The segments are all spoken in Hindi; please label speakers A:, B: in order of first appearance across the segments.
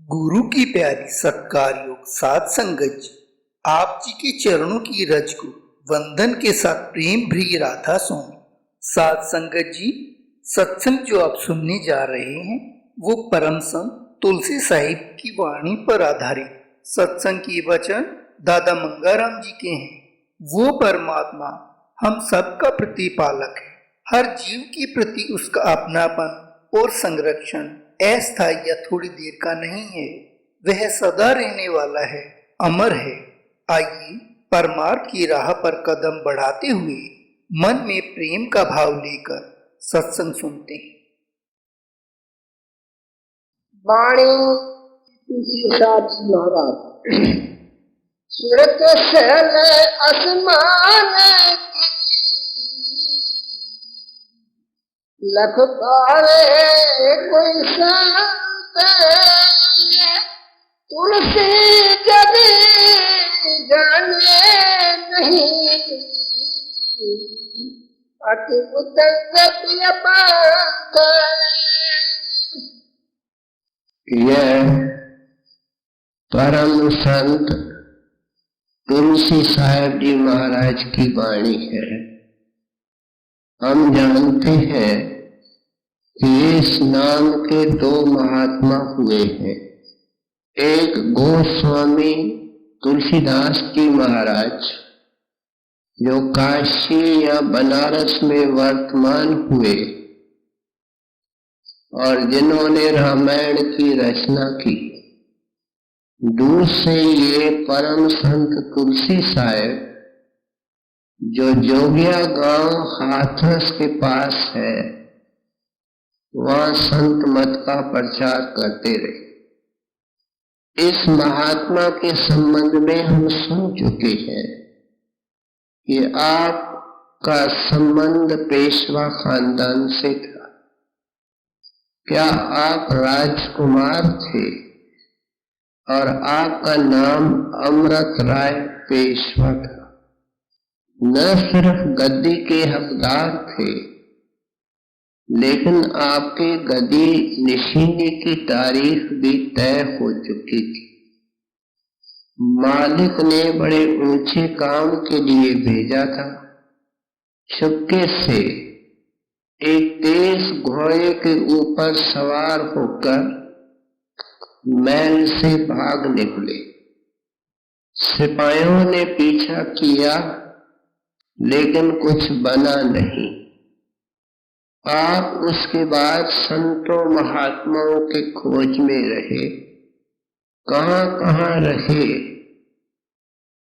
A: गुरु की प्यारी सत्कार योग साध संगत जी, आप जी के चरणों की रज को वंदन के साथ प्रेम भरी राधा स्वामी। साध संगत जी, सत्संग जो आप सुनने जा रहे हैं वो परम संत तुलसी साहिब की वाणी पर आधारित सत्संग के वचन दादा मंगाराम जी के हैं। वो परमात्मा हम सबका प्रतिपालक है। हर जीव के प्रति उसका अपनापन और संरक्षण अस्थायी या थोड़ी देर का नहीं है, वह सदा रहने वाला है, अमर है। आइए परमार्थ की राह पर कदम बढ़ाते हुए मन में प्रेम का भाव लेकर सत्संग सुनते हैं।
B: वाणी महाराज सुरत सहल आसमान लख पारे कोई संत तुलसी जगी जाने नहीं अति
C: यह परम संत तुलसी साहिब जी महाराज की वाणी है। हम जानते हैं कि इस नाम के दो महात्मा हुए हैं। एक गोस्वामी तुलसीदास जी महाराज जो काशी या बनारस में वर्तमान हुए और जिन्होंने रामायण की रचना की। दूसरे ये परम संत तुलसी साहिब जो जोगिया गांव हाथरस के पास है, वहां संत मत का प्रचार करते रहे। इस महात्मा के संबंध में हम सुन चुके हैं कि आपका संबंध पेशवा खानदान से था। क्या आप राजकुमार थे और आपका नाम अमृत राय पेशवा था। न सिर्फ गद्दी के हकदार थे, लेकिन आपके गद्दी निशीने की तारीख भी तय हो चुकी थी। मालिक ने बड़े ऊंचे काम के लिए भेजा था। चुपके से एक तेज घोड़े के ऊपर सवार होकर महल से भाग निकले। सिपाहियों ने पीछा किया, लेकिन कुछ बना नहीं। आप उसके बाद संतों महात्माओं के खोज में रहे, कहां कहां रहे,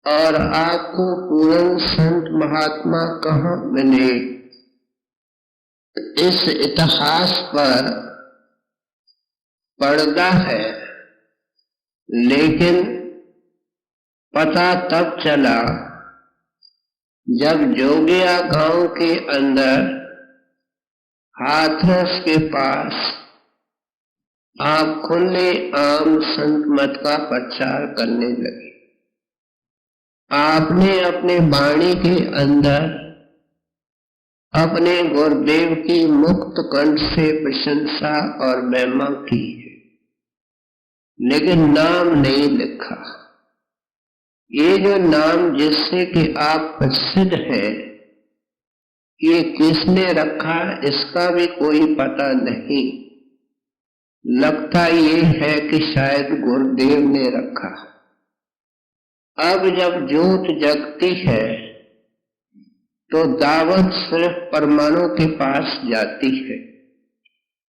C: और आपको पूर्ण संत महात्मा कहां मिले, इस इतिहास पर पर्दा है। लेकिन पता तब चला जब जोगिया गांव के अंदर हाथरस के पास आप खुले आम संत मत का प्रचार करने लगे। आपने अपने वाणी के अंदर अपने गुरुदेव की मुक्त कंठ से प्रशंसा और महिमा की है, लेकिन नाम नहीं लिखा। ये जो नाम जिससे कि आप प्रसिद्ध हैं, ये किसने रखा इसका भी कोई पता नहीं। लगता ये है कि शायद गुरुदेव ने रखा। अब जब जोत जगती है तो दावत सिर्फ परमाणु के पास जाती है।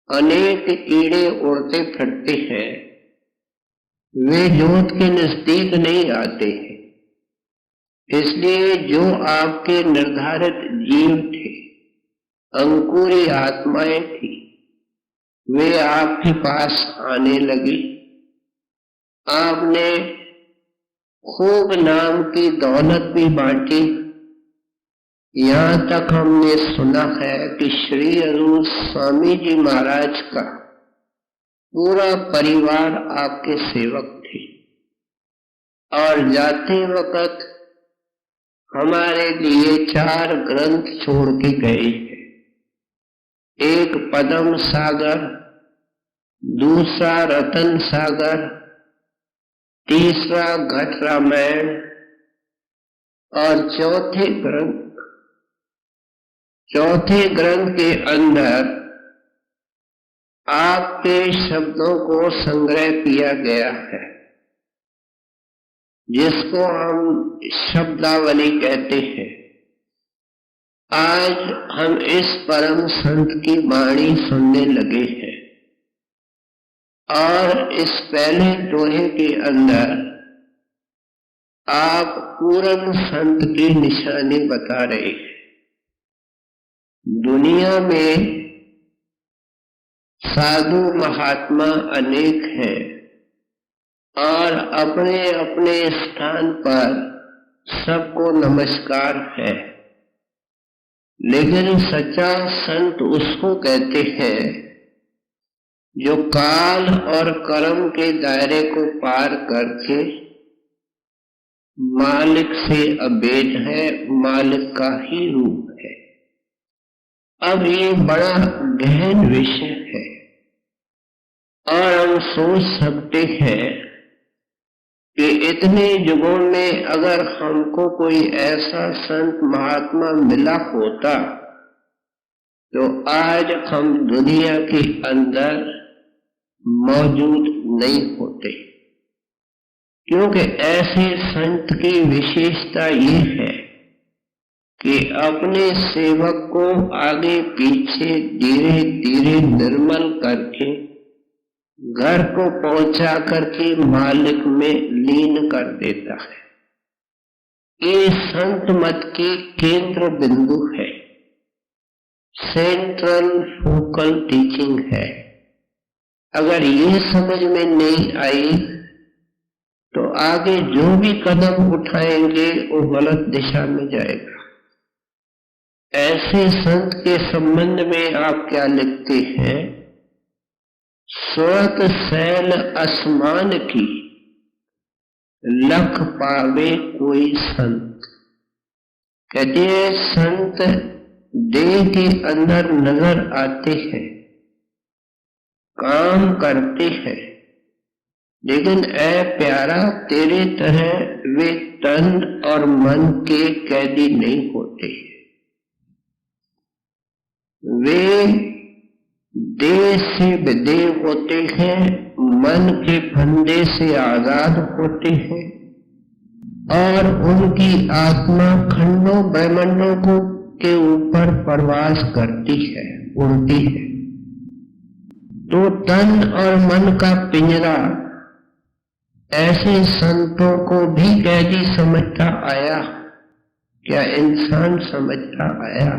C: अनेक कीड़े उड़ते फिरते हैं, वे जोत के नजदीक नहीं आते हैं। इसलिए जो आपके निर्धारित जीव थे, अंकुरी आत्माएं थी, वे आपके पास आने लगी। आपने खूब नाम की दौलत भी बांटी। यहां तक हमने सुना है कि श्री अरूण स्वामी जी महाराज का पूरा परिवार आपके सेवक थे, और जाते वक्त हमारे लिए 4 ग्रंथ छोड़ के गए हैं। एक पद्म सागर, दूसरा रतन सागर, तीसरा घट रामायण और चौथे ग्रंथ के अंदर आपके शब्दों को संग्रह किया गया है, जिसको हम शब्दावली कहते हैं। आज हम इस परम संत की वाणी सुनने लगे हैं और इस पहले दोहे के अंदर आप पूर्ण संत की निशानी बता रहे हैं। दुनिया में साधु महात्मा अनेक हैं और अपने अपने स्थान पर सबको नमस्कार है, लेकिन सच्चा संत उसको कहते हैं जो काल और कर्म के दायरे को पार करके मालिक से अभेद है, मालिक का ही रूप है। अब ये बड़ा गहन विषय है और हम सोच सकते हैं कि इतने युगों में अगर हमको कोई ऐसा संत महात्मा मिला होता तो आज हम दुनिया के अंदर मौजूद नहीं होते, क्योंकि ऐसे संत की विशेषता ये है कि अपने सेवक को आगे पीछे धीरे धीरे निर्मल करके घर को पहुंचा करके मालिक में लीन कर देता है। ये संत मत की केंद्र बिंदु है, सेंट्रल फोकल टीचिंग है। अगर ये समझ में नहीं आई तो आगे जो भी कदम उठाएंगे वो गलत दिशा में जाएगा। ऐसे संत के संबंध में आप क्या लिखते हैं? स्वर्ग शैल आसमान की लख पावे कोई संत। कहते हैं संत देह के अंदर नजर आते हैं, काम करते हैं, लेकिन ऐ प्यारा तेरे तरह वे तन और मन के कैदी नहीं होते। वे देह से विदेह होते हैं, मन के फंदे से आजाद होते हैं और उनकी आत्मा खंडों ब्रह्मांडों को के ऊपर प्रवास करती है, उड़ती है। तो तन और मन का पिंजरा ऐसे संतों को भी कैदी समझता आया, क्या इंसान समझता आया?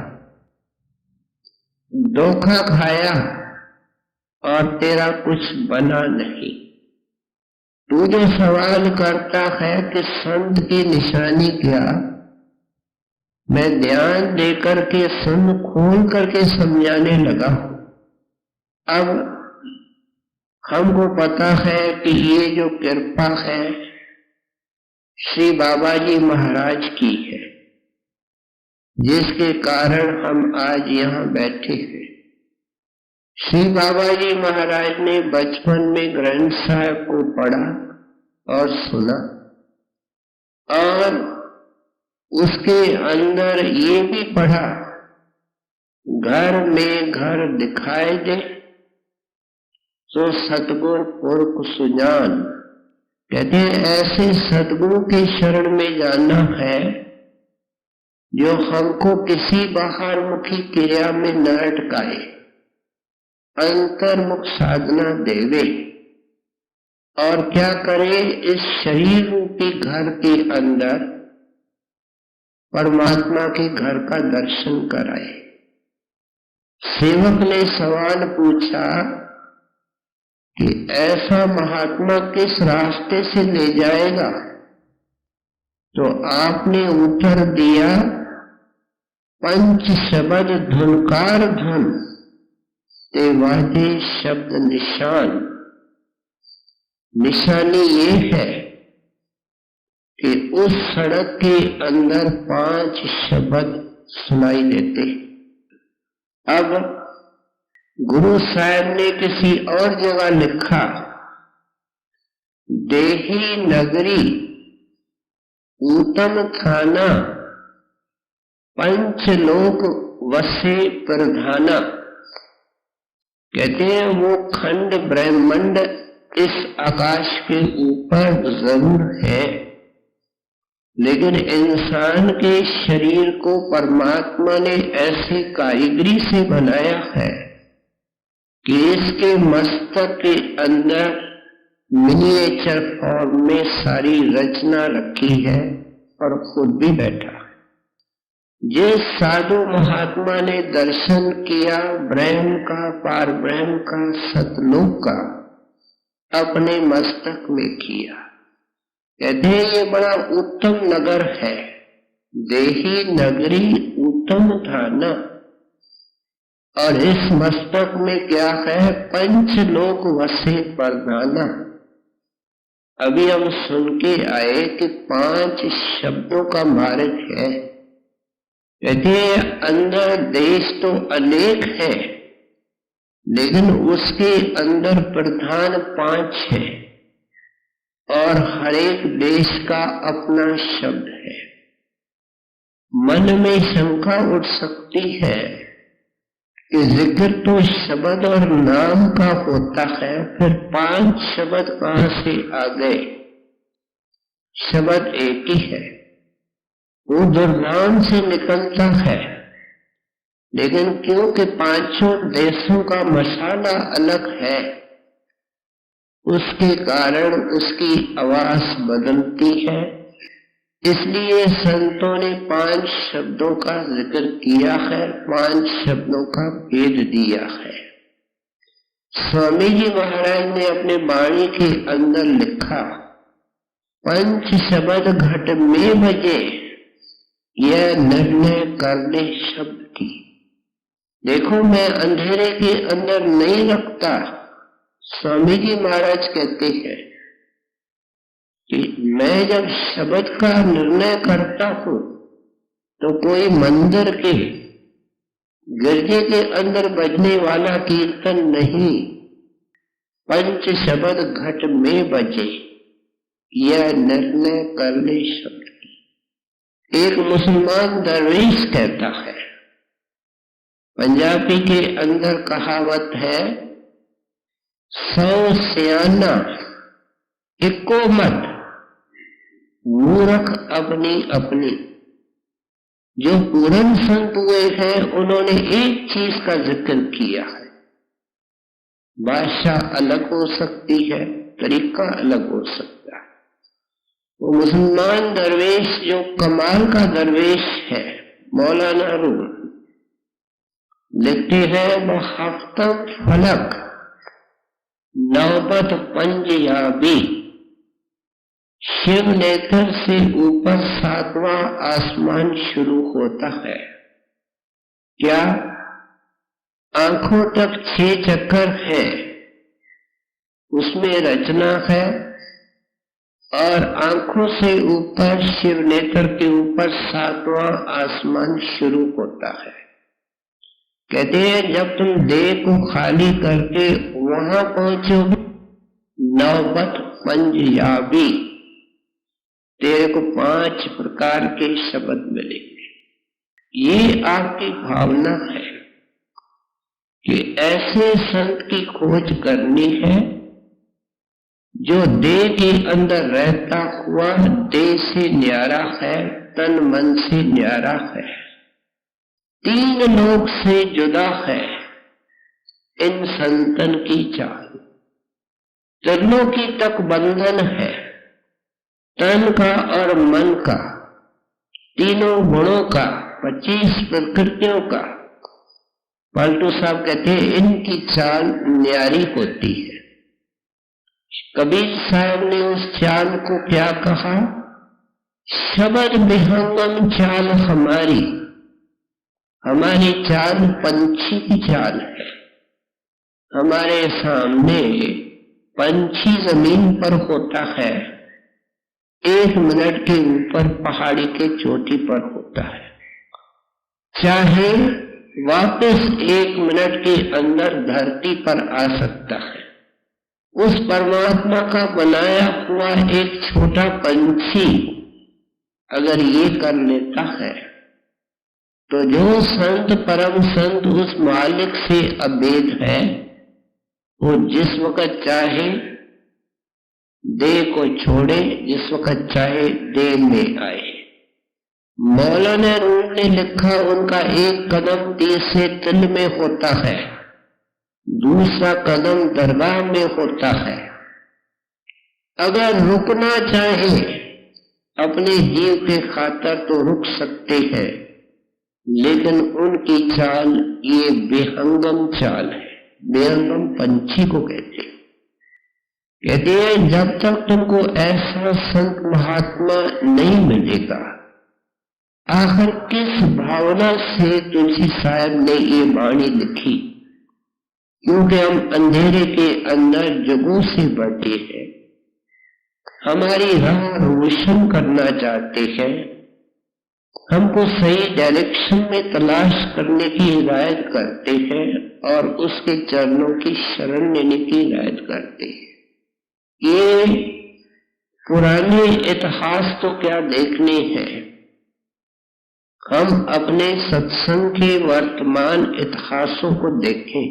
C: धोखा खाया और तेरा कुछ बना नहीं। तू जो सवाल करता है कि संत की निशानी क्या, मैं ध्यान देकर के सुन खोल करके समझाने लगा हूं। अब हमको पता है कि ये जो कृपा है श्री बाबा जी महाराज की है, जिसके कारण हम आज यहाँ बैठे हैं। श्री बाबा जी महाराज ने बचपन में ग्रंथ साहब को पढ़ा और सुना और उसके अंदर ये भी पढ़ा, घर में घर दिखाए दे तो सतगुर पुरख सुजान। कहते हैं ऐसे सतगुरु के शरण में जाना है जो हमको किसी बाहर मुखी क्रिया में न अटकाए, अंतर्मुख साधना देवे और क्या करे, इस शरीर रूपी घर के अंदर परमात्मा के घर का दर्शन कराए। सेवक ने सवाल पूछा कि ऐसा महात्मा किस रास्ते से ले जाएगा? तो आपने उत्तर दिया, पंच शब्द धुनकार धुन ते वाजे शब्द निशान। निशानी ये है कि उस सड़क के अंदर 5 शब्द सुनाई देते। अब गुरु साहब ने किसी और जगह लिखा देही नगरी उत्तम थाना, पंचलोक वसे प्रधाना। कहते हैं वो खंड ब्रह्मांड इस आकाश के ऊपर जरूर है, लेकिन इंसान के शरीर को परमात्मा ने ऐसी कारीगरी से बनाया है कि इसके मस्तक के अंदर मिनिएचर फॉर्म में सारी रचना रखी है और खुद भी बैठा है। जिस साधु महात्मा ने दर्शन किया ब्रह्म का, पार ब्रह्म का, सतलोक का, अपने मस्तक में किया। कहते हैं ये बड़ा उत्तम नगर है, देही नगरी उत्तम थाना। और इस मस्तक में क्या है? पंचलोक वसे प्रधाना। अभी हम सुन के आए कि 5 शब्दों का मार्ग है। कहते हैं अंदर देश तो अनेक है, लेकिन उसके अंदर प्रधान 5 है और हर एक देश का अपना शब्द है। मन में शंका उठ सकती है कि जिक्र तो शब्द और नाम का होता है, फिर 5 शब्द कहां से आ गए? शब्द एक ही है, वो दुर्नाम से निकलता है, लेकिन क्योंकि 5 देशों का मसाला अलग है, उसके कारण उसकी आवाज बदलती है। इसलिए संतों ने 5 शब्दों का जिक्र किया है, 5 शब्दों का भेद दिया है। स्वामी जी महाराज ने अपने वाणी के अंदर लिखा, 5 शब्द घट में बजे, यह निर्णय करने शब्द की। देखो मैं अंधेरे के अंदर नहीं रखता। स्वामी जी महाराज कहते हैं कि मैं जब शब्द का निर्णय करता हूं तो कोई मंदिर के गिरजे के अंदर बजने वाला कीर्तन नहीं, 5 शब्द घट में बजे, यह निर्णय करने शब्द की। एक मुसलमान दरवेश कहता है, पंजाबी के अंदर कहावत है, 100 सियाना इको मत, मूर्ख अपनी अपनी। जो पूर्ण संत हुए हैं उन्होंने एक चीज का जिक्र किया है। भाषा अलग हो सकती है, तरीका अलग हो सकता है। वो मुसलमान दरवेश जो कमाल का दरवेश है, मौलाना रूम लिखते हैं, वो हफ्तम फलक नौबत पंजाबी, शिव नेत्र से ऊपर 7वां आसमान शुरू होता है। क्या? आंखों तक 6 चक्कर है, उसमें रचना है, और आंखों से ऊपर शिव नेत्र के ऊपर 7वां आसमान शुरू होता है। कहते हैं जब तुम देह को खाली करके वहां पहुंचोगे, नौबत पंजाबी, तेरे को 5 प्रकार के शब्द मिलेंगे। ये आपकी भावना है कि ऐसे संत की खोज करनी है जो देह के अंदर रहता हुआ देह से न्यारा है, तन मन से न्यारा है, 3 लोक से जुदा है। इन संतन की चाल त्रिलोकी तक बंधन है, तन का और मन का, तीनों गुणों का, 25 प्रकृतियों का। पलटू साहब कहते हैं इनकी चाल न्यारी होती है। कबीर साहब ने उस चाल को क्या कहा? शब्द विहंगम चाल हमारी। हमारी चाल पंछी की चाल है। हमारे सामने पंछी जमीन पर होता है, 1 मिनट के ऊपर पहाड़ी के चोटी पर होता है, चाहे वापस 1 मिनट के अंदर धरती पर आ सकता है। उस परमात्मा का बनाया हुआ एक छोटा पंछी अगर ये कर लेता है, तो जो संत परम संत उस मालिक से अभेद है, वो जिस वक्त चाहे देह को छोड़े, जिस वक्त चाहे देह में आए। मौलाना रूम ने लिखा, उनका एक कदम तीसरे तिल में होता है, दूसरा कदम दरगाह में होता है। अगर रुकना चाहे अपने जीव के खातर तो रुक सकते हैं, लेकिन उनकी चाल ये बेहंगम चाल है। बेहंगम पंछी को कहते हैं जब तक तुमको ऐसा संत महात्मा नहीं मिलेगा, आखिर किस भावना से तुलसी साहब ने ये वाणी लिखी? क्योंकि हम अंधेरे के अंदर जगों से बढ़ते हैं, हमारी राह रोशन करना चाहते हैं, हमको सही डायरेक्शन में तलाश करने की हिदायत करते हैं और उसके चरणों की शरण लेने की हिदायत करते हैं। ये पुराने इतिहास तो क्या देखने हैं, हम अपने सत्संग के वर्तमान इतिहासों को देखें।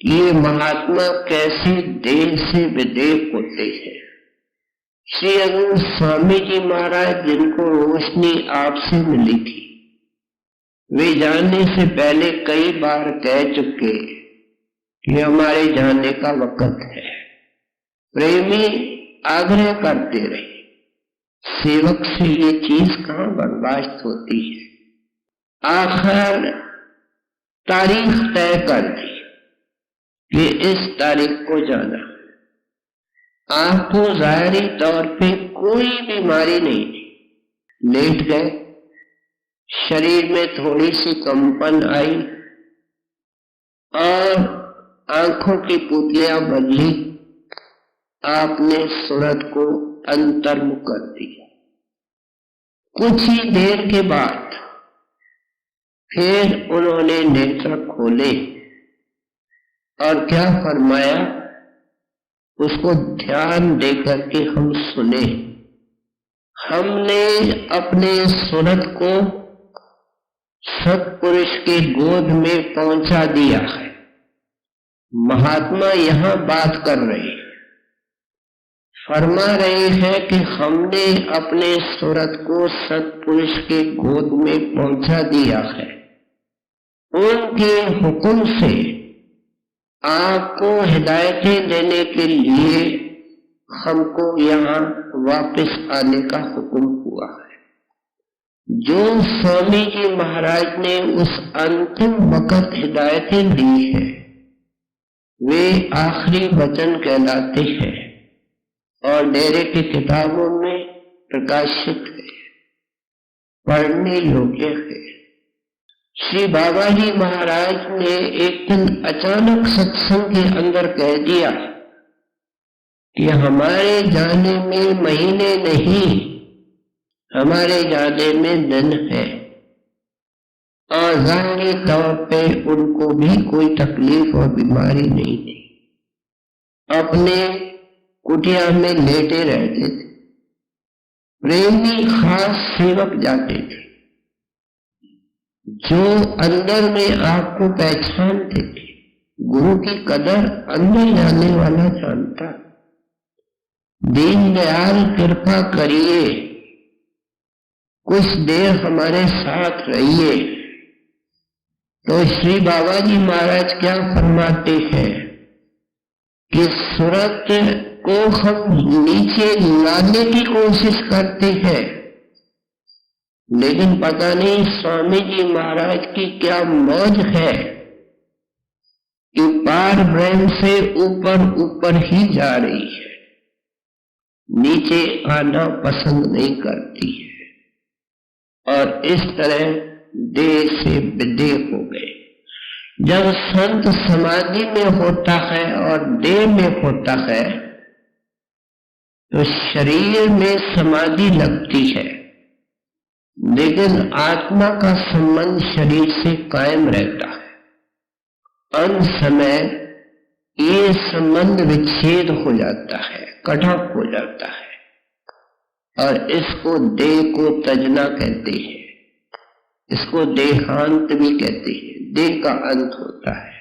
C: ये महात्मा कैसे देह से विदेह होते हैं। श्री अरविंद स्वामी जी महाराज, जिनको रोशनी आपसे मिली थी, वे जाने से पहले कई बार कह चुके कि हमारे जाने का वक्त है। प्रेमी आग्रह करते रहे, सेवक से ये चीज कहां बर्दाश्त होती है। आखिर तारीख तय कर दी कि इस तारीख को जाना। आपको जाहिरी तौर पे कोई बीमारी नहीं थी, लेट गए, शरीर में थोड़ी सी कंपन आई और आंखों की पुतलियां बदली, आपने सूरत को अंतर्मुख कर दिया। कुछ ही देर के बाद फिर उन्होंने नेत्र खोले और क्या फरमाया, उसको ध्यान देकर के हम सुने। हमने अपने सूरत को सत्पुरुष के गोद में पहुंचा दिया है। महात्मा यहां बात कर रहे हैं, फरमा रहे हैं कि हमने अपने सूरत को सत्पुरुष के गोद में पहुंचा दिया है। उनके हुक्म से आपको हिदायतें देने के लिए हमको यहाँ वापस आने का हुक्म हुआ है। जो स्वामी जी महाराज ने उस अंतिम वक्त हिदायतें दी है, वे आखिरी वचन कहलाते हैं और डेरे की किताबों में प्रकाशित है, पढ़ने योग्य है। श्री बाबा जी महाराज ने एक दिन अचानक सत्संग के अंदर कह दिया कि हमारे जाने में महीने नहीं, हमारे जाने में दिन है। और जाहिरी तौर पे उनको भी कोई तकलीफ और बीमारी नहीं थी, अपने कुटिया में लेटे रहते थे। प्रेमी खास सेवक जाते थे जो अंदर में आपको पहचानते थे। गुरु की कदर अंदर जाने वाला जानता। दीनदयाल कृपा करिए, कुछ देर हमारे साथ रहिए। तो श्री बाबा जी महाराज क्या फरमाते हैं कि सूरत को हम नीचे लाने की कोशिश करते हैं, लेकिन पता नहीं स्वामी जी महाराज की क्या मौज है कि पार ब्रह्म से ऊपर ऊपर ही जा रही है, नीचे आना पसंद नहीं करती है। और इस तरह देह से विदेह हो गए। जब संत समाधि में होता है और देह में होता है तो शरीर में समाधि लगती है, लेकिन आत्मा का संबंध शरीर से कायम रहता है। अंत समय ये संबंध विच्छेद हो जाता है, कट ऑफ हो जाता है, और इसको देह को तजना कहते हैं, इसको देहांत भी कहते हैं, देह का अंत होता है।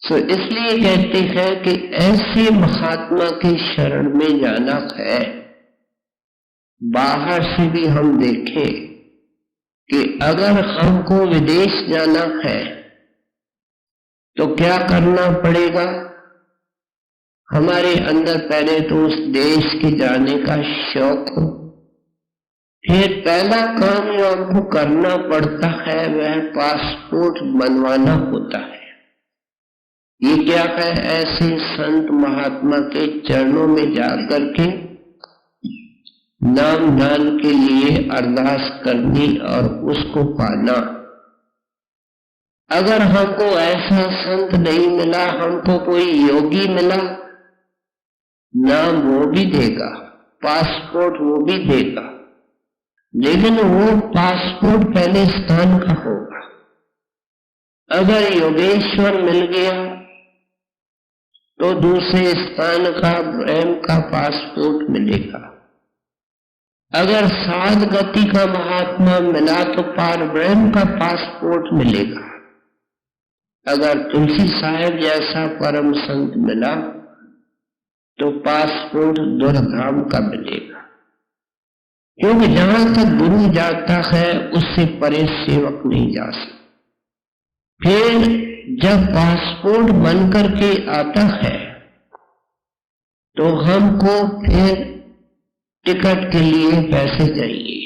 C: सो इसलिए कहते हैं कि ऐसे महात्मा के शरण में जाना है। बाहर से भी हम देखें कि अगर हमको विदेश जाना है तो क्या करना पड़ेगा? हमारे अंदर पहले तो उस देश के जाने का शौक हो, फिर पहला काम जो हमको करना पड़ता है वह पासपोर्ट बनवाना होता है। ये क्या है? ऐसे संत महात्मा के चरणों में जाकर के नाम दान के लिए अरदास करनी और उसको पाना। अगर हमको ऐसा संत नहीं मिला, हमको कोई योगी मिला, नाम वो भी देगा, पासपोर्ट वो भी देगा, लेकिन वो पासपोर्ट पहले स्थान का होगा। अगर योगेश्वर मिल गया तो दूसरे स्थान का ब्रह्म का पासपोर्ट मिलेगा। अगर साध गति का महात्मा मिला तो पार ब्रह्म का पासपोर्ट मिलेगा। अगर तुलसी साहेब जैसा परम संत मिला तो पासपोर्ट दुर्धाम का मिलेगा, क्योंकि जहां तक गुरु जाता है उससे परे सेवक नहीं जा सकता। फिर जब पासपोर्ट बनकर के आता है तो हमको फिर टिकट के लिए पैसे चाहिए,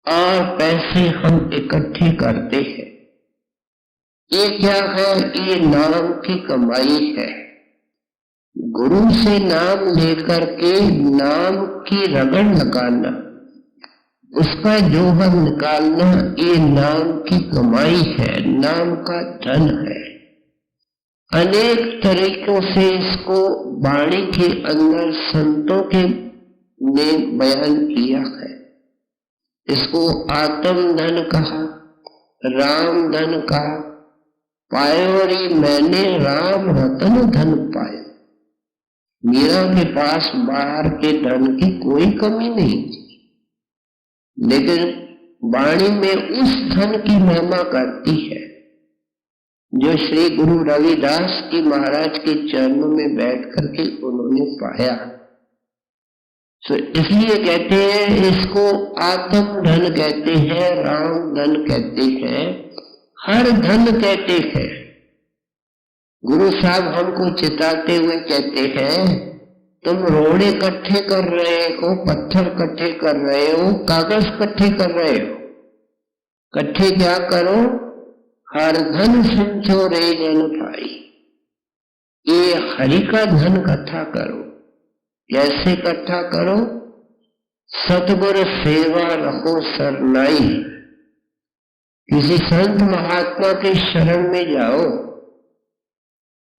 C: और पैसे हम इकट्ठे करते हैं। ये क्या है? ये नाम की कमाई है। गुरु से नाम लेकर के नाम की रगड़ लगाना, उसका जोहर निकालना, ये नाम की कमाई है, नाम का धन है। अनेक तरीकों से इसको वाणी के अंदर संतों के ने बयान किया है। इसको आत्म धन कहा, राम धन कहा, पायोरी मैंने राम रतन धन पाया। मीरा के पास बाहर के धन की कोई कमी नहीं थी, लेकिन वाणी में उस धन की महिमा करती है जो श्री गुरु रविदास जी महाराज के चरणों में बैठ करके उन्होंने पाया। तो इसलिए कहते हैं, इसको आत्म धन कहते हैं, राम धन कहते हैं, हर धन कहते हैं। गुरु साहब हमको चिताते हुए कहते हैं, तुम रोड़े इकट्ठे कर रहे हो, पत्थर इकट्ठे कर रहे हो, कागज इकट्ठे कर रहे हो, इकट्ठे क्या करो? हर धन संचो रे जन भाई। ये हरि का धन इकट्ठा करो। कैसे इकट्ठा करो? सतगुर सेवा रहो सरनाई। किसी संत महात्मा के शरण में जाओ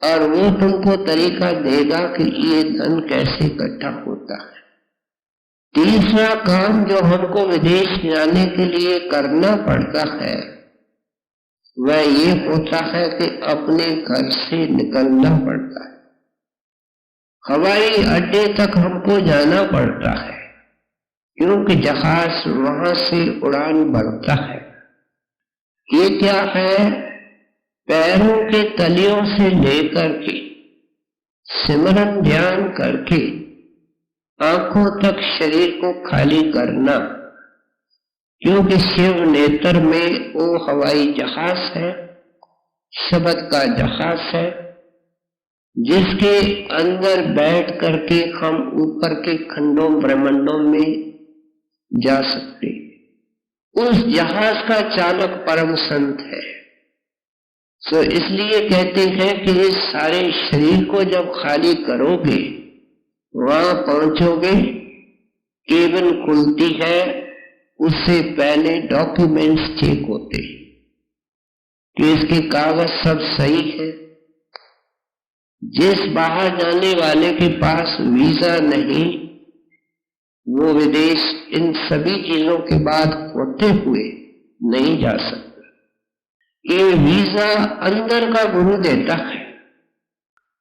C: और वो तुमको तरीका देगा कि ये धन कैसे इकट्ठा होता है। तीसरा काम जो हमको विदेश जाने के लिए करना पड़ता है वह ये होता है कि अपने घर से निकलना पड़ता है। हवाई अड्डे तक हमको जाना पड़ता है, क्योंकि जहाज वहां से उड़ान भरता है। ये क्या है? पैरों के तलियों से लेकर के सिमरन ध्यान करके आंखों तक शरीर को खाली करना, क्योंकि शिव नेत्र में वो हवाई जहाज है, शब्द का जहाज है, जिसके अंदर बैठ करके हम ऊपर के खंडों ब्रह्मांडों में जा सकते। उस जहाज का चालक परम संत है। तो इसलिए कहते हैं कि इस सारे शरीर को जब खाली करोगे, वहां पहुंचोगे, केबिन खुलती है, उससे पहले डॉक्यूमेंट्स चेक होते हैं कि इसके कागज सब सही है। जिस बाहर जाने वाले के पास वीजा नहीं, वो विदेश इन सभी चीजों के बाद होते हुए नहीं जा सकता। ये वीजा अंदर का गुरु देता है,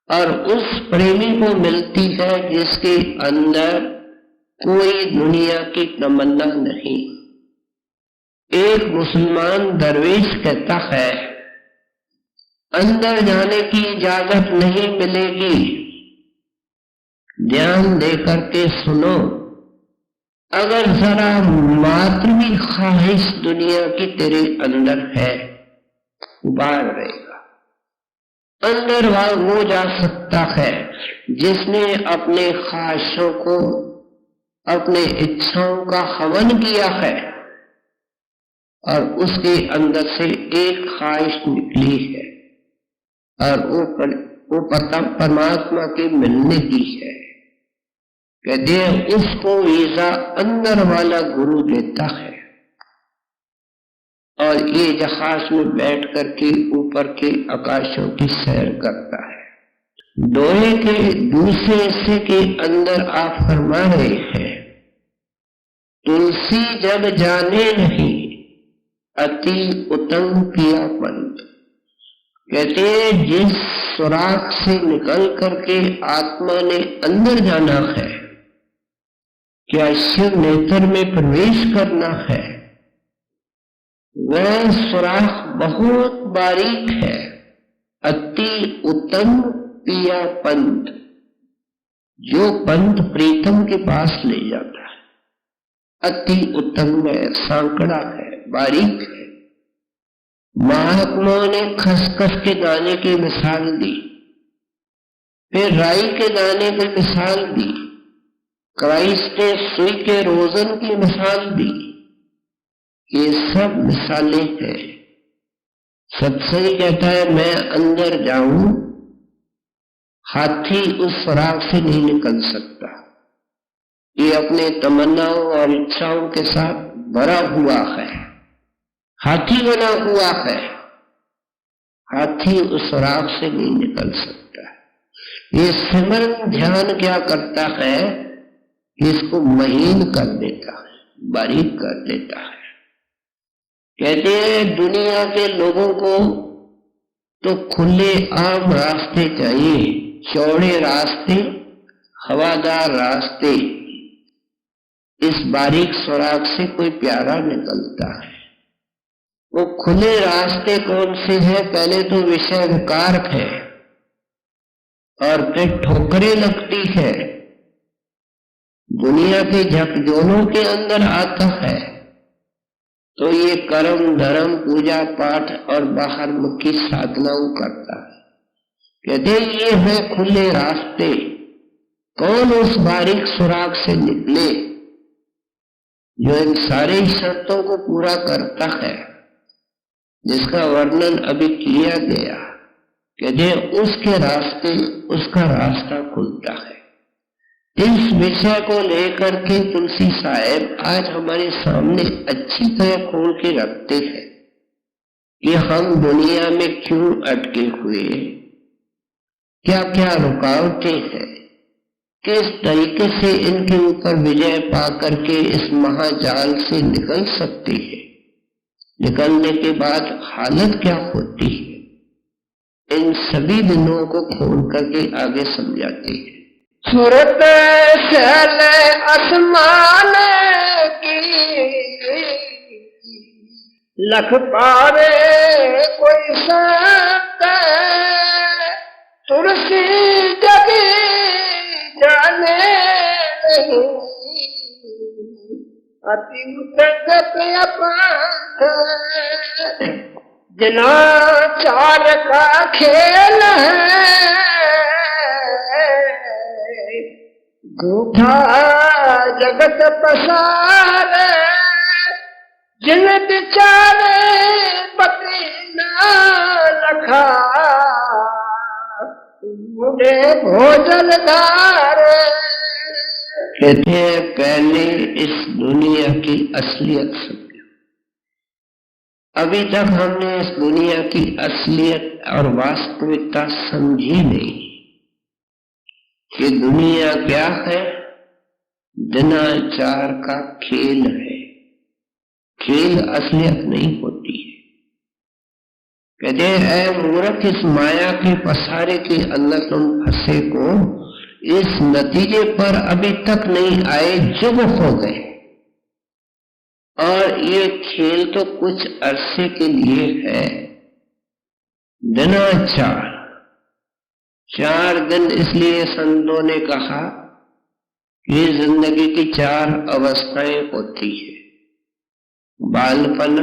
C: और उस प्रेमी को मिलती है जिसके अंदर कोई दुनिया की तमन्ना नहीं। एक मुसलमान दरवेश कहता है, अंदर जाने की इजाजत नहीं मिलेगी, ध्यान देकर के सुनो। अगर जरा मात्र भी ख्वाहिश दुनिया की तेरे अंदर है, बाहर रहेगा। अंदर वो जा सकता है जिसने अपने ख्वाहिशों को, अपने इच्छाओं का हवन किया है और उसके अंदर से एक ख्वाहिश निकली है और वो पता परमात्मा के मिलने की है। कहते हैं उसको वीजा अंदर वाला गुरु देता है और ये जहाज में बैठ करके ऊपर के आकाशों की सैर करता है। दोहे के दूसरे हिस्से के अंदर आप फरमा रहे हैं, तुलसी जब जाने नहीं अति उत्तम किया पंथ। कहते हैं जिस सुराख से निकल करके आत्मा ने अंदर जाना है, क्या शिव नेत्र में प्रवेश करना है, वह सुराख बहुत बारीक है। अति उत्तम पिया पंथ, जो पंथ प्रीतम के पास ले जाता है। अति उत्तम है, सांकड़ा है, बारीक है। महात्माओं ने खसखस के दाने की मिसाल दी, फिर राई के दाने की मिसाल दी, क्राइस्ट ने सुई के रोजन की मिसाल दी। ये सब मिसालें हैं। सत्संग कहता है मैं अंदर जाऊं, हाथी उस सुराख से नहीं निकल सकता। ये अपने तमन्नाओं और इच्छाओं के साथ भरा हुआ है, हाथी बना हुआ है। हाथी उस सुराख से नहीं निकल सकता। ये सिमरन ध्यान क्या करता है, इसको महीन कर देता है, बारीक कर देता है। कहते हैं दुनिया के लोगों को तो खुले आम रास्ते चाहिए, चौड़े रास्ते, हवादार रास्ते। इस बारीक सुराख से कोई प्यारा निकलता है। वो खुले रास्ते कौन से हैं? पहले तो विषय विकार है और फिर ठोकरें लगती है। दुनिया के झकझोलों के अंदर आता है तो ये कर्म धर्म पूजा पाठ और बाहर मुखी साधनाओं करता है। कहते ये है खुले रास्ते। कौन उस बारीक सुराख से निकले जो इन सारी शर्तों को पूरा करता है, जिसका वर्णन अभी किया गया। कहते उसके रास्ते, उसका रास्ता खुलता है। इस विषय को लेकर के तुलसी साहब आज हमारे सामने अच्छी तरह खोल के रखते हैं कि हम दुनिया में क्यों अटके हुए, क्या क्या रुकावटें हैं, किस तरीके से इनके ऊपर विजय पाकर के इस महाजाल से निकल सकते हैं, निकलने के बाद हालत क्या होती है। इन सभी दिनों को खोल करके आगे समझाते हैं।
B: सूरत सल आसमान की लख पावे कोई संत, तुलसी जगी जाने नहीं अति उत्तम पंथ। जिना चार का खेल है झूठा जगत पसार, जिन बिचारे पति ना रखा मुझे भोजन दार।
C: कहते हैं पहले इस दुनिया की असलियत समझो। अभी तक हमने इस दुनिया की असलियत और वास्तविकता समझी नहीं कि दुनिया क्या है। दिनाचार का खेल है, खेल असलियत नहीं होती है। कहते ऐ मूर्ख, इस माया के पसारे के अंदर तुम फंसे को इस नतीजे पर अभी तक नहीं आए, जुग हो गए। और ये खेल तो कुछ अरसे के लिए है, दिनाचार 4 दिन। इसलिए संतों ने कहा कि जिंदगी की 4 अवस्थाएं होती है, बालपन,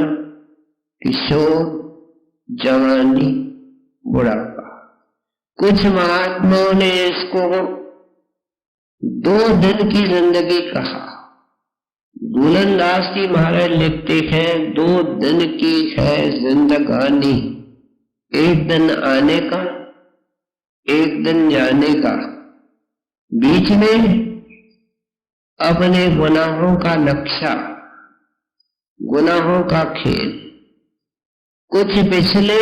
C: किशोर, जवानी, बुढ़ापा। कुछ महात्माओं ने इसको 2 दिन की जिंदगी कहा। दूलनदास जी महाराज लिखते हैं 2 दिन की है जिंदगानी, 1 दिन आने का, 1 दिन जाने का, बीच में अपने गुनाहों का नक्शा, गुनाहों का खेल, कुछ पिछले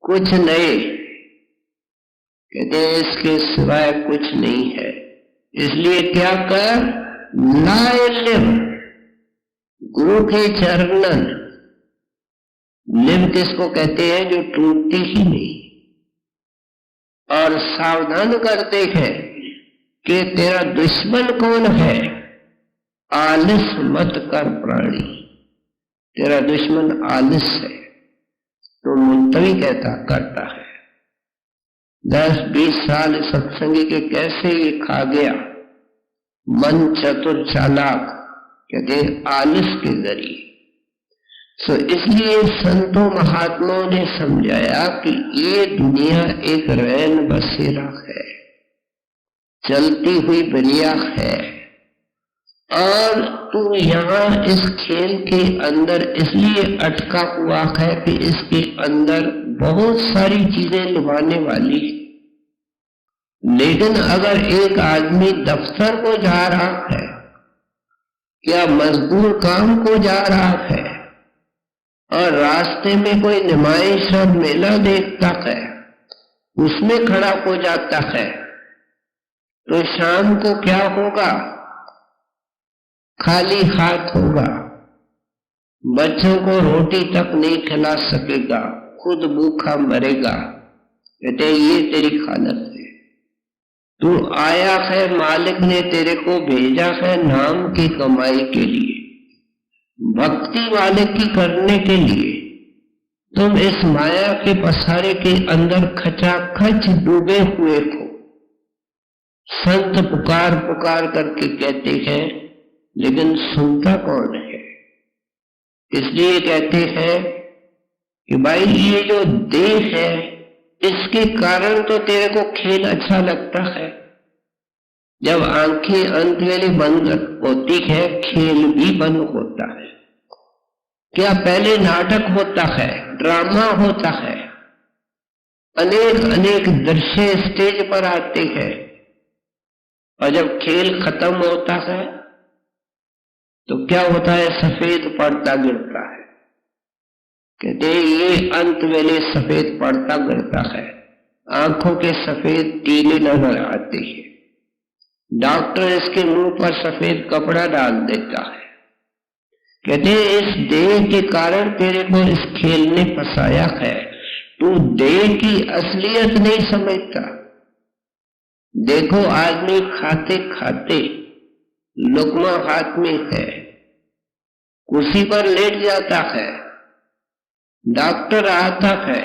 C: कुछ नए। कहते हैं इसके सिवाय कुछ नहीं है। इसलिए क्या कर, लाए लिव गुरु के चरणन। लिव किसको कहते हैं, जो टूटती ही नहीं। और सावधान करते हैं कि तेरा दुश्मन कौन है, आलस मत कर प्राणी। तेरा दुश्मन आलस है तो मुलतवी कहता करता है। 10-20 साल सत्संगी के कैसे ये खा गया, मन चतुर चालाक, कहते आलस के जरिए। सो इसलिए संतों महात्माओं ने समझाया कि ये दुनिया एक रैन बसेरा है, चलती हुई बलिया है। और तू यहाँ इस खेल के अंदर इसलिए अटका हुआ है कि इसके अंदर बहुत सारी चीजें लुभाने वाली है। लेकिन अगर एक आदमी दफ्तर को जा रहा है या मजदूर काम को जा रहा है और रास्ते में कोई नुमाइश और मेला देखता है, उसमें खड़ा हो जाता है, तो शाम को क्या होगा, खाली हाथ होगा, बच्चों को रोटी तक नहीं खिला सकेगा, खुद भूखा मरेगा। कहते ये तेरी हालत है। तू आया है, मालिक ने तेरे को भेजा है नाम की कमाई के लिए, भक्ति मालिक की करने के लिए। तुम इस माया के पसारे के अंदर खचाखच डूबे हुए हो। संत पुकार पुकार करके कहते हैं, लेकिन सुनता कौन है। इसलिए कहते हैं कि भाई ये जो देह है, इसके कारण तो तेरे को खेल अच्छा लगता है। जब आंखें अंत वेले बंद होती है, खेल भी बंद होता है। क्या पहले नाटक होता है, ड्रामा होता है, अनेक अनेक दृश्य स्टेज पर आते हैं, और जब खेल खत्म होता है तो क्या होता है, सफेद पर्दा गिरता है। कहते ये अंत वेले सफेद पर्दा गिरता है, आंखों के सफेद टीले नजर आते हैं, डॉक्टर इसके मुंह पर सफेद कपड़ा डाल देता है। कहते इस देह के कारण तेरे को इस खेल ने फंसाया है, तू देह की असलियत नहीं समझता। देखो आदमी खाते खाते लुकमा हाथ में है, कुर्सी पर लेट जाता है, डॉक्टर आता है,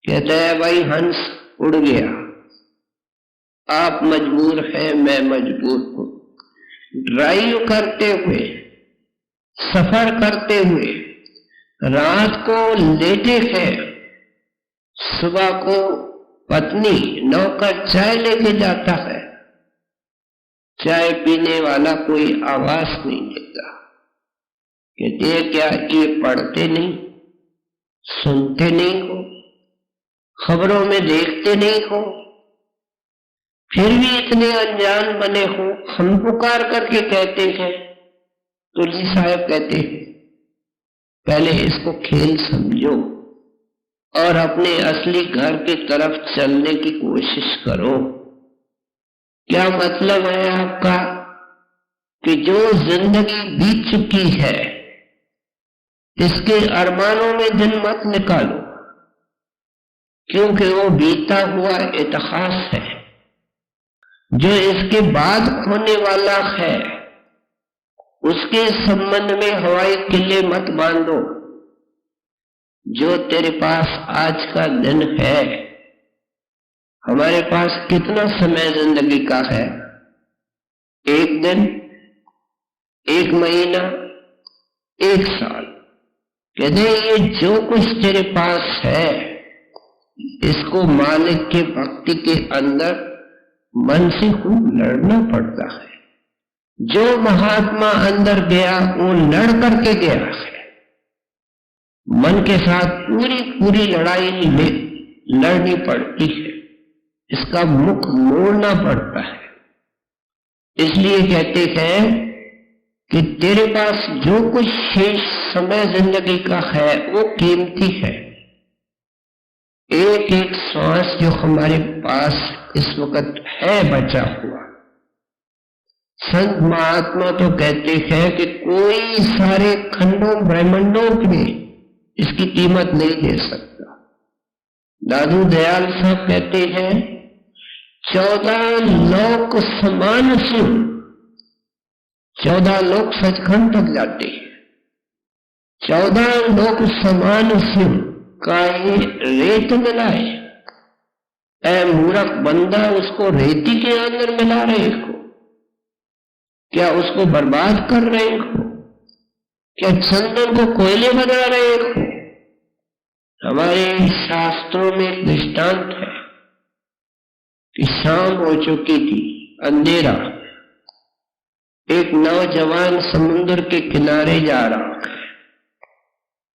C: कहता है भाई हंस उड़ गया, आप मजबूर हैं, मैं मजबूर हूं। ड्राइव करते हुए, सफर करते हुए, रात को लेटे हैं, सुबह को पत्नी नौकर चाय लेके जाता है, चाय पीने वाला कोई आवाज नहीं देता। कहते हैं क्या ये पढ़ते नहीं, सुनते नहीं हो, खबरों में देखते नहीं हो, फिर भी इतने अनजान बने हो। हम पुकार करके कहते हैं, तुलसी साहब कहते हैं पहले इसको खेल समझो और अपने असली घर की तरफ चलने की कोशिश करो। क्या मतलब है आपका कि जो जिंदगी बीत चुकी है, इसके अरमानों में दिन मत निकालो। क्योंकि वो बीता हुआ इतिहास है। जो इसके बाद होने वाला है उसके संबंध में हवाई किले मत बांधो। जो तेरे पास आज का दिन है, हमारे पास कितना समय जिंदगी का है? एक दिन, एक महीना, एक साल। कहते ये जो कुछ तेरे पास है इसको मालिक के भक्ति के अंदर मन से खूब लड़ना पड़ता है। जो महात्मा अंदर गया वो लड़ करके गया है। मन के साथ पूरी पूरी लड़ाई लड़नी पड़ती है, इसका मुख मोड़ना पड़ता है। इसलिए कहते हैं कि तेरे पास जो कुछ शेष समय जिंदगी का है वो कीमती है। एक एक श्वास जो हमारे पास इस वक्त है बचा हुआ, संत महात्मा तो कहते हैं कि कोई सारे खंडों ब्रह्मांडों में इसकी कीमत नहीं दे सकता। दादू दयाल साहब कहते हैं 14 लोक समान शिव, 14 लोक सचखंड तक जाते हैं। 14 लोक समान शिव काहे रेत मिलाए? ऐ मूर्ख बंदा, उसको रेती के अंदर मिला रहे हो? क्या उसको बर्बाद कर रहे हो? क्या चंदन को कोयले बना रहे हो? हमारे शास्त्रों में एक दृष्टांत है कि शाम हो चुकी थी, अंधेरा। एक नौजवान समुद्र के किनारे जा रहा है,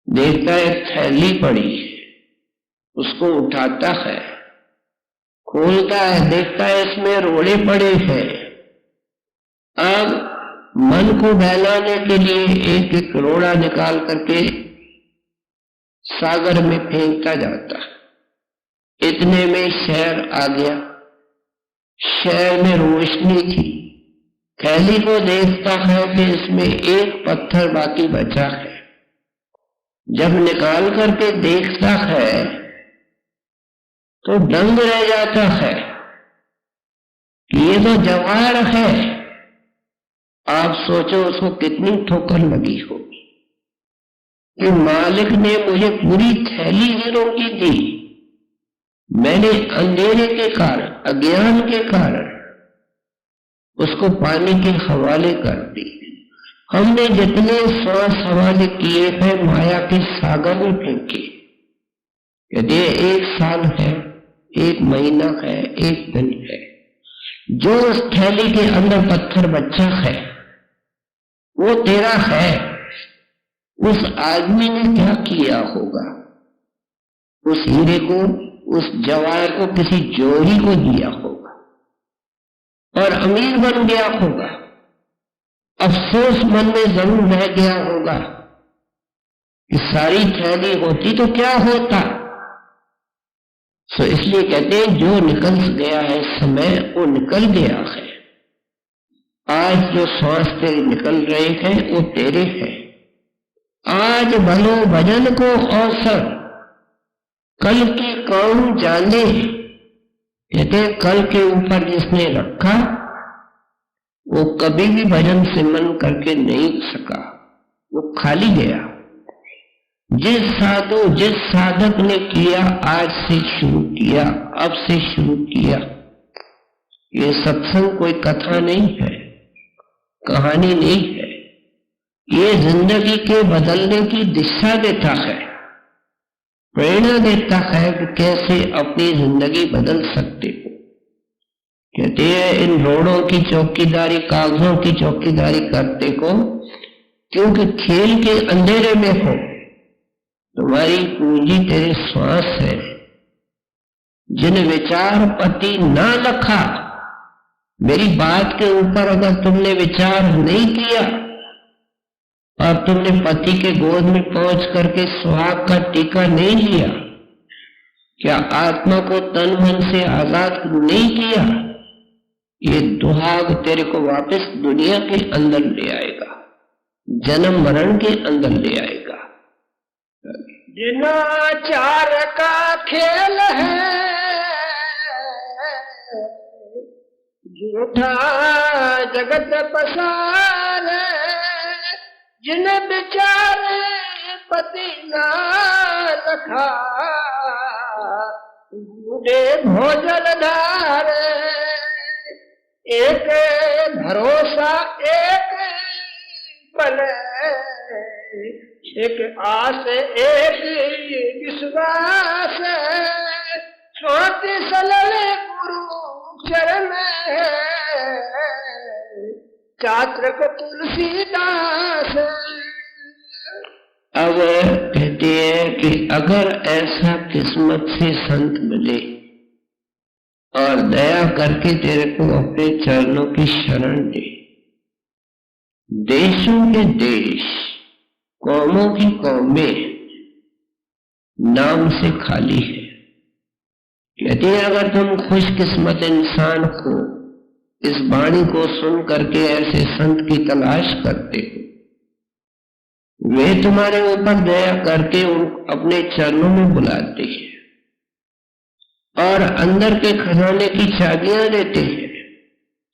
C: देखता है एक थैली पड़ी है, उसको उठाता है, खोलता है, देखता है इसमें रोड़े पड़े हैं। अब मन को बहलाने के लिए एक एक रोड़ा निकाल करके सागर में फेंकता जाता है। इतने में शहर आ गया। शहर में रोशनी थी। थैली को देखता है कि इसमें एक पत्थर बाकी बचा है। जब निकाल करके देखता है तो दंग रह जाता है कि ये तो जवाहर है। आप सोचो उसको कितनी ठोकर लगी होगी कि मालिक ने मुझे पूरी थैली हीरों की दी, मैंने अंधेरे के कारण, अज्ञान के कारण उसको पानी के हवाले कर दी। हमने जितने श्वास हवाले किए हैं माया के सागर में फेंके। यदि एक साल है, एक महीना है, एक दिन है, जो उस थैली के अंदर पत्थर बच्चा है वो तेरा है। उस आदमी ने क्या किया होगा? उस हीरे को, उस जवाहर को किसी जोड़ी को दिया होगा और अमीर बन गया होगा। अफसोस मन में जरूर रह गया होगा कि सारी थैली होती तो क्या होता। तो इसलिए कहते हैं जो निकल गया है समय, वो निकल गया है। आज जो श्वास तेरे निकल रहे हैं वो तेरे हैं। आज भलो भजन को अवसर, कल की कौन जाने। कहते कल के ऊपर जिसने रखा वो कभी भी भजन सिमरन करके नहीं सका, वो खाली गया। जिस साधु, जिस साधक ने किया, आज से शुरू किया, अब से शुरू किया। ये सत्संग कोई कथा नहीं है, कहानी नहीं है। ये जिंदगी के बदलने की दिशा देता है, प्रेरणा देता है कि कैसे अपनी जिंदगी बदल सकते हो। कहते हैं इन रोड़ों की चौकीदारी, कागजों की चौकीदारी करते को, क्योंकि खेल के अंधेरे में हो। तुम्हारी पूंजी तेरे श्वास है। जिन विचार पति ना लखा, मेरी बात के ऊपर अगर तुमने विचार नहीं किया और तुमने पति के गोद में पहुंच करके सुहाग का टीका नहीं लिया, क्या आत्मा को तन मन से आजाद नहीं किया, ये दुहाग तेरे को वापस दुनिया के अंदर ले आएगा, जन्म मरण के अंदर ले आएगा।
B: जिना चार का खेल है झूठा जगत पसारे, जिन बिचारे पति ना रखा, बूढ़े भोजन धारे। एक भरोसा एक पल, एक आस एक विश्वास, छोटी सलल गुरु चरण, चात्रक तुलसीदास।
C: अब कहते हैं कि अगर ऐसा किस्मत से संत मिले और दया करके तेरे को अपने चरणों की शरण दे, देशों के देश कौमों की कौमें नाम से खाली है। कहते हैं अगर तुम खुशकिस्मत इंसान को इस वाणी को सुन करके ऐसे संत की तलाश करते हो, वे तुम्हारे ऊपर दया करके अपने चरणों में बुलाते हैं और अंदर के खजाने की चाबियां देते हैं।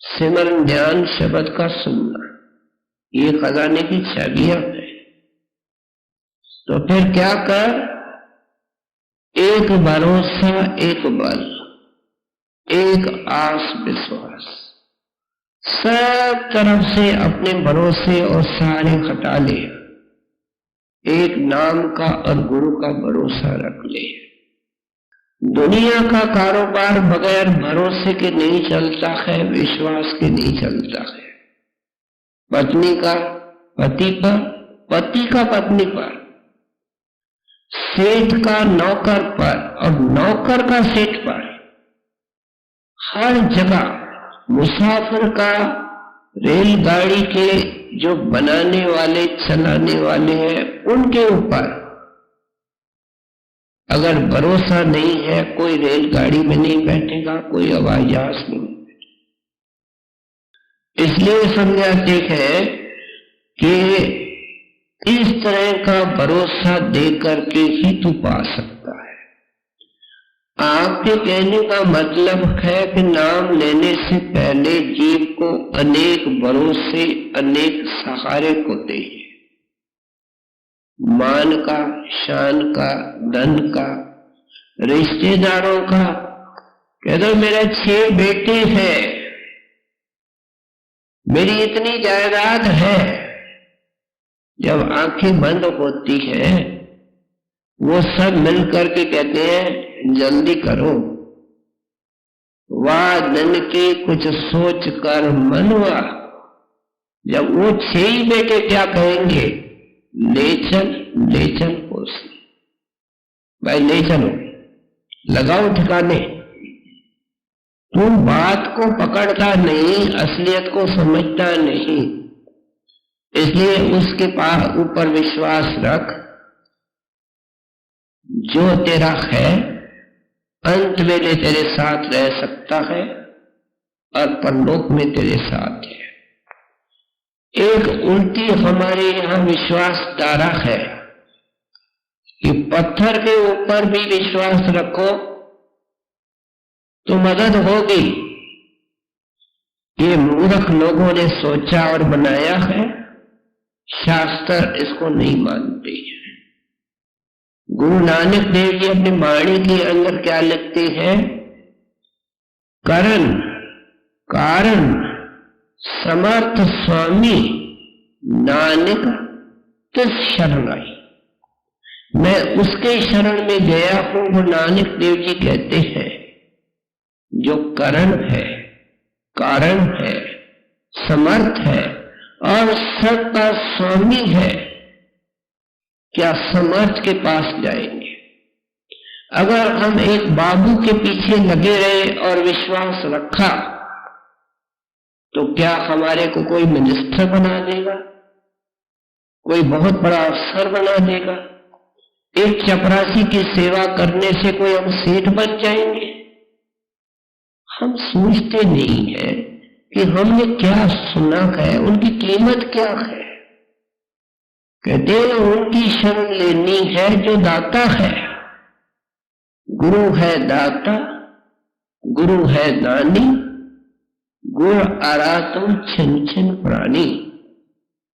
C: सिमरन ध्यान शब्द का सुनना, ये खजाने की चाबियां है। तो फिर क्या कर, एक भरोसा एक बल, एक आस विश्वास, सब तरफ से अपने भरोसे और सहारे हटा ले, एक नाम का और गुरु का भरोसा रख ले। दुनिया का कारोबार बगैर भरोसे के नहीं चलता है, विश्वास के नहीं चलता है। पत्नी का पति पर, पति का पत्नी पर, सेठ का नौकर पर और नौकर का सेठ पर, हर जगह मुसाफिर का रेलगाड़ी के जो बनाने वाले चलाने वाले हैं उनके ऊपर अगर भरोसा नहीं है, कोई रेलगाड़ी में नहीं बैठेगा, कोई हवाई जहाज नहीं बैठेगा। इसलिए समझाते हैं कि इस तरह का भरोसा दे करके ही तू पा सकता है। आपके कहने का मतलब है कि नाम लेने से पहले जीव को अनेक भरोसे, अनेक सहारे होते हैं, मान का, शान का, धन का, रिश्तेदारों का। कह दो मेरे 6 बेटे हैं, मेरी इतनी जायदाद है। जब आंखें बंद होती है वो सब मिलकर के कहते हैं जल्दी करो, वाह धन की कुछ सोच कर मनवा। जब वो 6 ही बेटे क्या कहेंगे, ले चल कोसी, भाई ले चलो, लगाओ ठिकाने। तू बात को पकड़ता नहीं, असलियत को समझता नहीं, इसलिए उसके ऊपर विश्वास रख। जो तेरा है अंत वेले तेरे साथ रह सकता है और परलोक में तेरे साथ है। एक उल्टी हमारे यहां विश्वासधारा है कि पत्थर के ऊपर भी विश्वास रखो तो मदद होगी। ये मूर्ख लोगों ने सोचा और बनाया है, शास्त्र इसको नहीं मानते हैं। गुरु नानक देव जी अपनी वाणी के अंदर क्या लिखते हैं, करण कारण समर्थ स्वामी नानक तिस शरण आई। मैं उसके शरण में गया हूं, वो नानक देव जी कहते हैं जो करण है, कारण है, समर्थ है और सबका स्वामी है। क्या समर्थ के पास जाएंगे? अगर हम एक बाबू के पीछे लगे रहे और विश्वास रखा तो क्या हमारे को कोई मिनिस्टर बना देगा, कोई बहुत बड़ा अफसर बना देगा? एक चपरासी की सेवा करने से कोई हम सेठ बन जाएंगे? हम सोचते नहीं है कि हमने क्या सुना है, उनकी कीमत क्या है। कहते हैं उनकी शरण लेनी है जो दाता है। गुरु है दाता, गुरु है दानी, गुण आरातम छिन छिन प्राणी।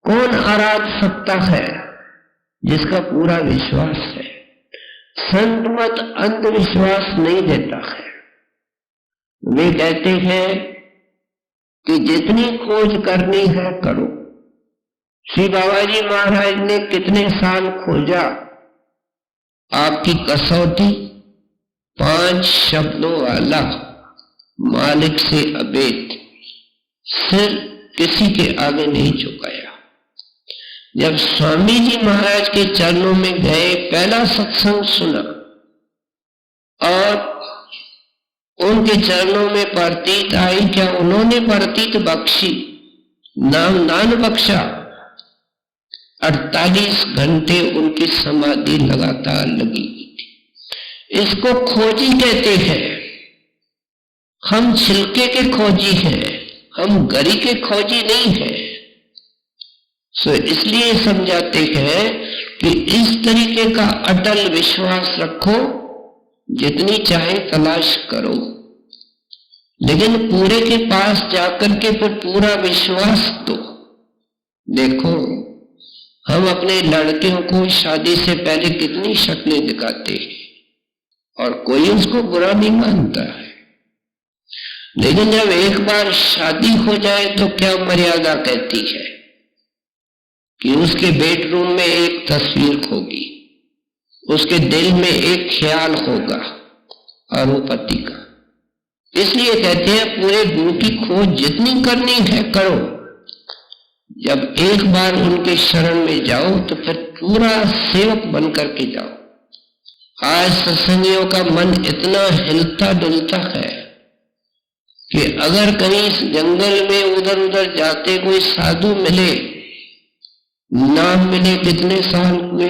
C: कौन आराध सकता है? जिसका पूरा विश्वास है। संत मत अंधविश्वास नहीं देता है। वे कहते हैं कि जितनी खोज करनी है करो। श्री बाबा जी महाराज ने कितने साल खोजा? आपकी कसौटी 5 शब्दों वाला मालिक से अभेद, सिर किसी के आगे नहीं झुकाया। जब स्वामी जी महाराज के चरणों में गए, पहला सत्संग सुना और उनके चरणों में प्रतीत आई। क्या उन्होंने प्रतीत बख्शी? नाम नान बख्शा। 48 घंटे उनकी समाधि लगातार लगी हुई थी। इसको खोजी कहते हैं। हम छिलके के खोजी हैं, हम गरी के खोजी नहीं हैं। इसलिए समझाते हैं कि इस तरीके का अटल विश्वास रखो, जितनी चाहे तलाश करो, लेकिन पूरे के पास जाकर के फिर पूरा विश्वास दो। देखो, हम अपने लड़कियों को शादी से पहले कितनी शक्लें दिखाते हैं और कोई उसको बुरा नहीं मानता है, लेकिन जब एक बार शादी हो जाए तो क्या मर्यादा कहती है कि उसके बेडरूम में एक तस्वीर होगी, उसके दिल में एक ख्याल होगा और वो पति का। इसलिए कहते हैं पूरे गुरु की खोज जितनी करनी है करो। जब एक बार उनके शरण में जाओ तो फिर पूरा सेवक बन करके जाओ। आज सत्संगियों का मन इतना हिलता डुलता है कि अगर कहीं जंगल में उधर उधर जाते कोई साधु मिले, नाम मिले, कितने साल हुए